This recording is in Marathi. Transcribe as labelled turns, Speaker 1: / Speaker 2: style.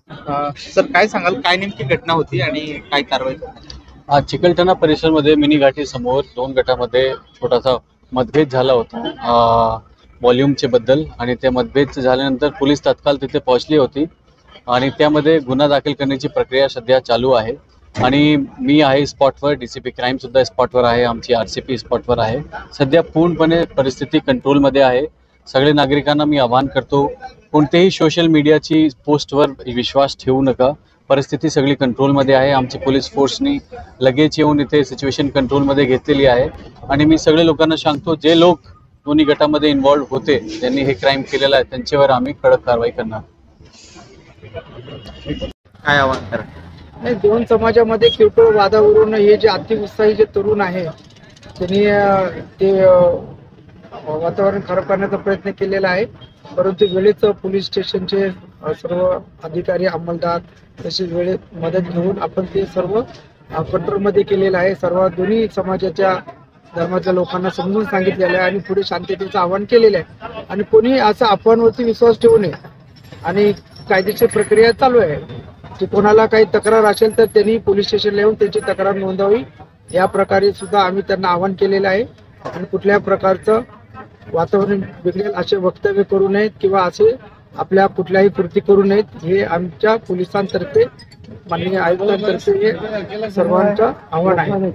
Speaker 1: सर काय सांगाल, काय नेमकी घटना होती आणि काय कारवाई करण्यात आली?
Speaker 2: आज चिकलठाणा परिसरमध्ये मिनी घाटी समोर दोन गटामध्ये छोटासा मतभेद झाला होता व्हॉल्यूमचे बद्दल, आणि त्या मतभेद झाल्यानंतर पोलीस तात्काळ तिथे पोहोचली होती आणि त्यामध्ये गुन्हा दाखल करण्याची प्रक्रिया सध्या चालू आहे. आणि मी आहे स्पॉटवर, DCP क्राईम सुद्धा स्पॉटवर आहे, आमची RCP स्पॉटवर आहे. सध्या पूर्णपणे परिस्थिती कंट्रोलमध्ये आहे. सगळे नागरिकांना मी आवाहन करतो, कोणत्याही सोशल मीडियाची पोस्टवर विश्वास ठेवू नका. परिस्थिती सगळी कंट्रोलमध्ये आहे. आमची पोलीस फोर्सनी लगेच येऊन इथे सिच्युएशन कंट्रोलमध्ये घेतलेली आहे. आणि मी सगळे लोकांना सांगतो, जे लोक दोन्ही गटामध्ये इन्व्हॉल्व होते, त्यांनी हे क्राईम केलेलं आहे, त्यांच्यावर आम्ही कडक कारवाई करणार.
Speaker 1: काय आवाहन करा?
Speaker 3: नाही, दोन समाजामध्ये किरकोळ वादावरून हे जे अतिउत्साही जे तरुण आहे त्यांनी ते वातावरण खराब करण्याचा प्रयत्न केलेला आहे. परंतु वेळेच पोलीस स्टेशनचे सर्व अधिकारी अंमलदार तसेच वेळेत मदत घेऊन आपण ते सर्व कंट्रोलमध्ये केलेलं आहे. सर्व दोन्ही समाजाच्या धर्माच्या लोकांना समजून सांगितलेलं आहे आणि पुढे शांततेचं आवाहन केलेलं आहे. आणि कोणी असं अफवांवरती विश्वास ठेवू नये आणि कायदेशीर प्रक्रिया चालू आहे की कोणाला काही तक्रार असेल तर त्यांनी पोलीस स्टेशनला येऊन त्यांची तक्रार नोंदवावी. या प्रकारे सुद्धा आम्ही त्यांना आवाहन केलेलं आहे. आणि कुठल्या प्रकारचं वातावरण बिघडेल असे वक्तव्य करू नयेत किंवा असे आपल्या कुठल्याही कृती करू नयेत, हे आमच्या पोलिसांतर्फे माननीय आयुक्तांतर्फे हे सर्वांचं आव्हान आहे.